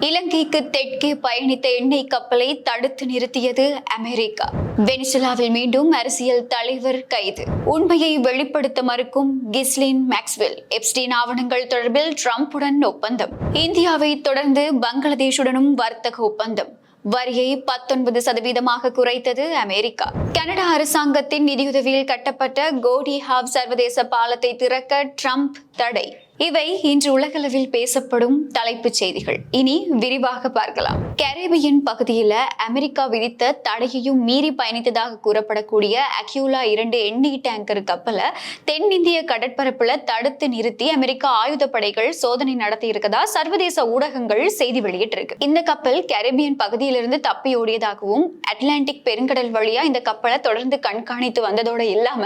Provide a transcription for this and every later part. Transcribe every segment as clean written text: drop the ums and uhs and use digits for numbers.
இலங்கைக்கு தெற்கே பயணித்த எண்ணெய் கப்பலை தடுத்து நிறுத்தியது அமெரிக்கா. வெனிசுலாவில் மீண்டும் அரசியல் தலைவர் கைது. உண்மையை வெளிப்படுத்த மறுக்கும் கிஸ்லின் மேக்ஸ்வெல். எப்ஸ்டீன் ஆவணங்கள் தொடர்பில் டிரம்புடன் ஒப்பந்தம். இந்தியாவை தொடர்ந்து பங்களாதேஷுடனும் வர்த்தக ஒப்பந்தம். வரியை 19% குறைத்தது அமெரிக்கா. கனடா அரசாங்கத்தின் நிதியுதவியில் கட்டப்பட்ட கோடி ஹாவ் சர்வதேச பாலத்தை திறக்க ட்ரம்ப் தடை. இவை இன்று உலகளவில் பேசப்படும் தலைப்புச் செய்திகள். இனி விரிவாக பார்க்கலாம். கரேபியன் பகுதியில அமெரிக்கா விதித்த தடையையும் மீறி பயணித்ததாக கூறப்படக்கூடிய அக்யூலா 2 எண்ணெய் டேங்கர் கப்பலை தென்னிந்திய கடற்பரப்புல தடுத்து நிறுத்தி அமெரிக்க ஆயுதப்படைகள் சோதனை நடத்தி இருக்கதா சர்வதேச ஊடகங்கள் செய்தி வெளியிட்டிருக்கு. இந்த கப்பல் கரேபியன் பகுதியிலிருந்து தப்பி ஓடியதாகவும் அட்லாண்டிக் பெருங்கடல் வழியா இந்த கப்பலை தொடர்ந்து கண்காணித்து வந்ததோட இல்லாம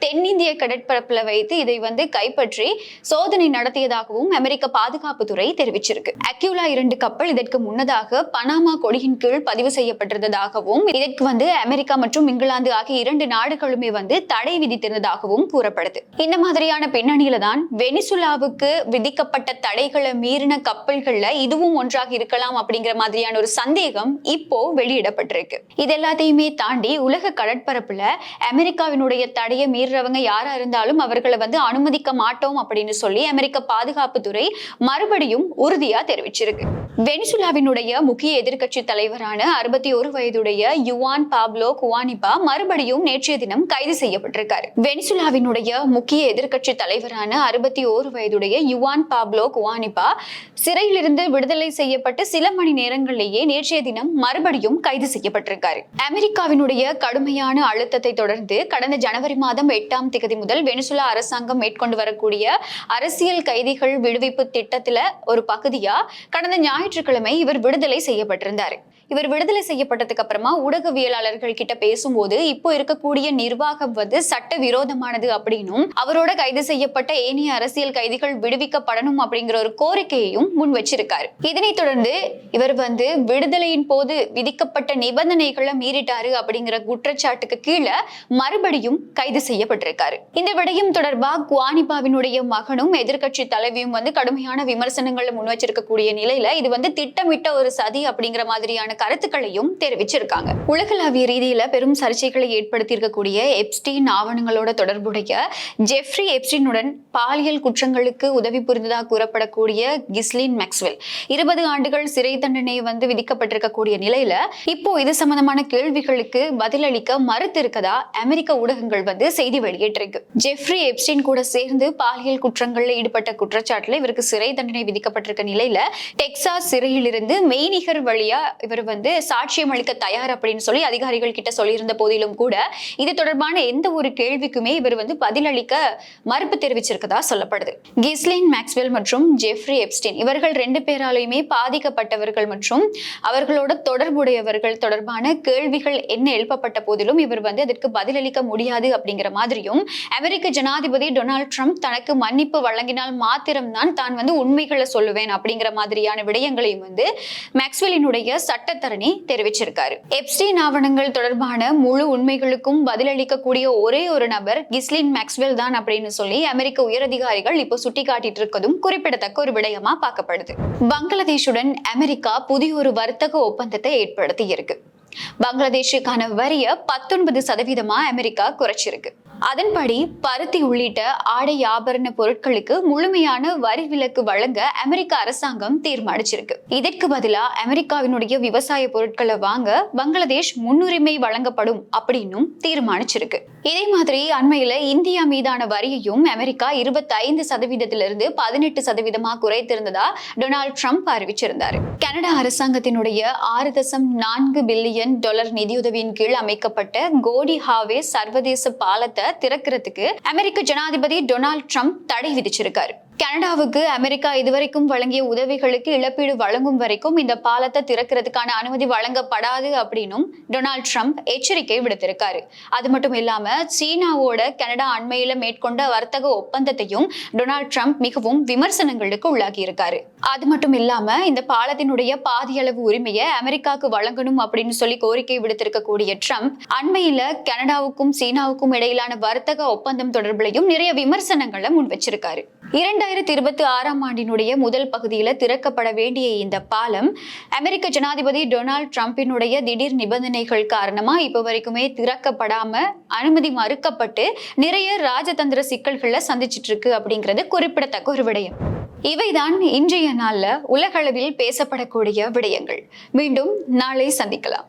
தென்னிந்திய கடற்பரப்புல வைத்து இதை கைப்பற்றி சோதனை நடத்தியதாகவும் அமெரிக்க பாதுகாப்புத்துறை தெரிவிச்சிருக்கு. அக்யூலா 2 கப்பல் இதற்கு முன்னதாக பனாமா கொடியின் கீழ் பதிவு செய்யப்பட்டிருந்ததாகவும் இதற்கு அமெரிக்கா மற்றும் இங்கிலாந்து ஆகிய 2 நாடுகளுமே தடை விதித்திருந்ததாகவும் கூறப்படுது. இந்த மாதிரியான பின்னணியில தான் வெனிசுலாவுக்கு விதிக்கப்பட்ட தடைகளை மீறின கப்பல்கள்ல இதுவும் ஒன்றாக இருக்கலாம் அப்படிங்கிற மாதிரியான ஒரு சந்தேகம் இப்போ வெளியிடப்பட்டிருக்கு. இது எல்லாத்தையுமே தாண்டி உலக கடற்பரப்புல அமெரிக்காவினுடைய தடையை மீறவங்க யாரா இருந்தாலும் அவர்களை அனுமதிக்க மாட்டோம் அப்படின்னு சொல்லி அமெரிக்க பாதுகாப்புத்துறை மறுபடியும் உறுதியா தெரிவிச்சிருக்கு. வெனிசுலாவினுடைய முக்கிய எதிர்க்கட்சி தலைவரான 61 வயதுடைய யுவான் பாப்லோ குவானிபா மறுபடியும் நேற்றைய தினம் கைது செய்யப்பட்டிருக்காரு. வெனிசுலாவினுடைய முக்கிய எதிர்க்கட்சி தலைவரான 61 வயதுடைய யுவான் பாப்லோ குவானிபா சிறையிலிருந்து விடுதலை செய்யப்பட்டு சில மணி நேரங்களிலேயே நேற்றைய தினம் மறுபடியும் கைது செய்யப்பட்டிருக்காரு. அமெரிக்காவினுடைய கடுமையான அழுத்தத்தை தொடர்ந்து கடந்த ஜனவரி மாதம் 8ஆம் தேதி முதல் வெனிசுலா அரசாங்கம் மேற்கொண்டு வரக்கூடிய அரசியல் கைதிகள் விடுவிப்பு திட்டத்துல ஒரு பகுதியா கடந்த ஞாயிற்றுக்கிழமை இவர் விடுதலை செய்யப்பட்டிருந்தாரு. இவர் விடுதலை செய்யப்பட்டதுக்கு அப்புறமா ஊடகவியலாளர்கள் கிட்ட பேசும்போது இப்போ இருக்கக்கூடிய நிர்வாகம் சட்ட விரோதமானது அப்படின்னும் அவரோட கைது செய்யப்பட்ட ஏனைய அரசியல் கைதிகள் விடுவிக்கப்படணும் அப்படிங்கிற ஒரு கோரிக்கையையும் முன் வச்சிருக்காரு. இதனைத் தொடர்ந்து இவர் விடுதலையின் போது விதிக்கப்பட்ட நிபந்தனைகளை மீறிட்டாரு அப்படிங்கிற குற்றச்சாட்டுக்கு கீழே மறுபடியும் கைது செய்யப்பட்டிருக்காரு. இந்த விடயம் தொடர்பா குவானிபாவினுடைய மகனும் எதிர்கட்சி தலைவியும் கடுமையான விமர்சனங்களை முன் வச்சிருக்கக்கூடிய நிலையில இது திட்டமிட்ட ஒரு சதி அப்படிங்கிற மாதிரியான கருத்துக்களையும் தெரிவிச்சிருக்காங்க. உலகளாவிய ரீதியில பெரும் சர்ச்சைகளை ஏற்படுத்தி இருக்கக்கூடிய எப்ஸ்டீன் ஆவணங்களோட தொடர்புடைய ஜெஃப்ரி எப்ஸ்டீனுடன் பாலியல் குற்றங்களுக்கு உதவி புரிந்ததாக கூறப்படக்கூடிய கிஸ்லின் மேக்ஸ்வெல் 20 ஆண்டுகள் சிறை தண்டனை விதிக்கப்பட்டிருக்கக்கூடிய நிலையில இப்போ இது சம்பந்தமான கேள்விகளுக்கு பதிலளிக்க மறுத்து இருக்கதா அமெரிக்க ஊடகங்கள் செய்தி வெளியிட்டிருக்கு. ஜெஃப்ரி எப்ஸ்டீன் கூட சேர்ந்து பாலியல் குற்றங்கள்ல ஈடுபட்ட குற்றச்சாட்டுல இவருக்கு சிறை தண்டனை விதிக்கப்பட்டிருக்க நிலையில டெக்சாஸ் சிறையில் இருந்து மெய்நிகர் வழியா இவர் சாட்சியம் அளிக்க தயார் அப்படின்னு சொல்லி அதிகாரிகள் கிட்ட சொல்லியிருந்த போதிலும் கூட இது தொடர்பான எந்த ஒரு கேள்விக்குமே இவர் பதிலளிக்க மறுப்பு தெரிவிச்சிருக்கதா சொல்லப்படுது. கிஸ்லின் மேக்ஸ்வெல் மற்றும் ஜெஃப்ரி எப்ஸ்டீன் இவர்கள் 2 பேராலையுமே பாதிக்கப்பட்டவர்கள் மற்றும் அவர்களோட தொடர்புடையவர்கள் தொடர்பான கேள்விகள் என்ன எழுப்பப்பட்ட போதிலும் இவர் அதற்கு பதிலளிக்க முடியாது அப்படிங்கிற மாதிரியும் அமெரிக்க ஜனாதிபதி டொனால்ட் ட்ரம்ப் தனக்கு மன்னிப்பு வழங்கினால் மாத்திரம்தான் தான் உண்மைகளை சொல்லுவேன் அப்படிங்கிற மாதிரியான விடயங்களையும் மேக்ஸ்வெல்லினுடைய சட்டத்தரணி தெரிவிச்சிருக்காரு. எப்ஸ்டீன் ஆவணங்கள் தொடர்பான முழு உண்மைகளுக்கும் பதிலளிக்கக்கூடிய ஒரே ஒரு நபர் கிஸ்லின் மேக்ஸ்வெல் தான் அப்படின்னு சொல்லி அமெரிக்க உயரதிகாரிகள் இப்போ சுட்டிக்காட்டிட்டு இருக்கதும் குறிப்பிடத்தக்க ஒரு விடயமா பார்க்கப்படுது. பங்களாதேஷுடன் அமெரிக்கா புதிய ஒரு வர்த்தக ஒப்பந்தத்தை ஏற்படுத்தி இருக்கு. பங்களாதேஷுக்கான வரியை 19% அமெரிக்கா குறைச்சிருக்கு. அதன்படி பருத்தி உள்ளிட்ட ஆடை ஆபரண பொருட்களுக்கு முழுமையான வரி விலக்கு வழங்க அமெரிக்க அரசாங்கம் தீர்மானிச்சிருக்கு. இதற்கு பதிலா அமெரிக்காவினுடைய விவசாய பொருட்களை வாங்க பங்களாதேஷ் முன்னுரிமை வழங்கப்படும் அப்படின்னும் தீர்மானிச்சிருக்கு. இதே மாதிரி அண்மையில இந்தியா மீதான வரியையும் அமெரிக்கா 25%-இருந்து 18% குறைத்திருந்ததா டொனால்ட் ட்ரம்ப் அறிவிச்சிருந்தாரு. கனடா அரசாங்கத்தினுடைய $6.4 பில்லியன் நிதியுதவியின் கீழ் அமைக்கப்பட்ட கோடி ஹாவே சர்வதேச பாலத்தை திறக்கிறதுக்கு அமெரிக்க ஜனாதிபதி டொனால்ட் ட்ரம்ப் தடை விதிச்சிருக்காரு. கனடாவுக்கு அமெரிக்கா இதுவரைக்கும் வழங்கிய உதவிகளுக்கு இழப்பீடு வழங்கும் வரைக்கும் இந்த பாலத்தை திறக்கிறதுக்கான அனுமதி வழங்கப்படாது அப்படின்னும் டொனால்ட் ட்ரம்ப் எச்சரிக்கை விடுத்திருக்காரு. அது மட்டும் இல்லாம சீனாவோட கனடா அண்மையில மேற்கொண்ட வர்த்தக ஒப்பந்தத்தையும் டொனால்ட் ட்ரம்ப் மிகவும் விமர்சனங்களுக்கு உள்ளாகி இருக்காரு. அது மட்டும் இல்லாம இந்த பாலத்தினுடைய பாதியளவு உரிமையை அமெரிக்காவுக்கு வழங்கணும் அப்படின்னு சொல்லி கோரிக்கை விடுத்திருக்கக்கூடிய ட்ரம்ப் அண்மையில கனடாவுக்கும் சீனாவுக்கும் இடையிலான வர்த்தக ஒப்பந்தம் தொடர்பிலையும் நிறைய விமர்சனங்களை முன் வச்சிருக்காரு. 2026ஆம் ஆண்டினுடைய முதல் பகுதியில் திறக்கப்பட வேண்டிய இந்த பாலம் அமெரிக்க ஜனாதிபதி டொனால்ட் ட்ரம்பினுடைய திடீர் நிபந்தனைகள் காரணமா இப்ப வரைக்குமே திறக்கப்படாம அனுமதி மறுக்கப்பட்டு நிறைய ராஜதந்திர சிக்கல்களை சந்திச்சிட்டு இருக்கு அப்படிங்கிறது குறிப்பிடத்தக்க ஒரு விடயம். இவைதான் இன்றைய நாள்ல உலகளவில் பேசப்படக்கூடிய விடயங்கள். மீண்டும் நாளை சந்திக்கலாம்.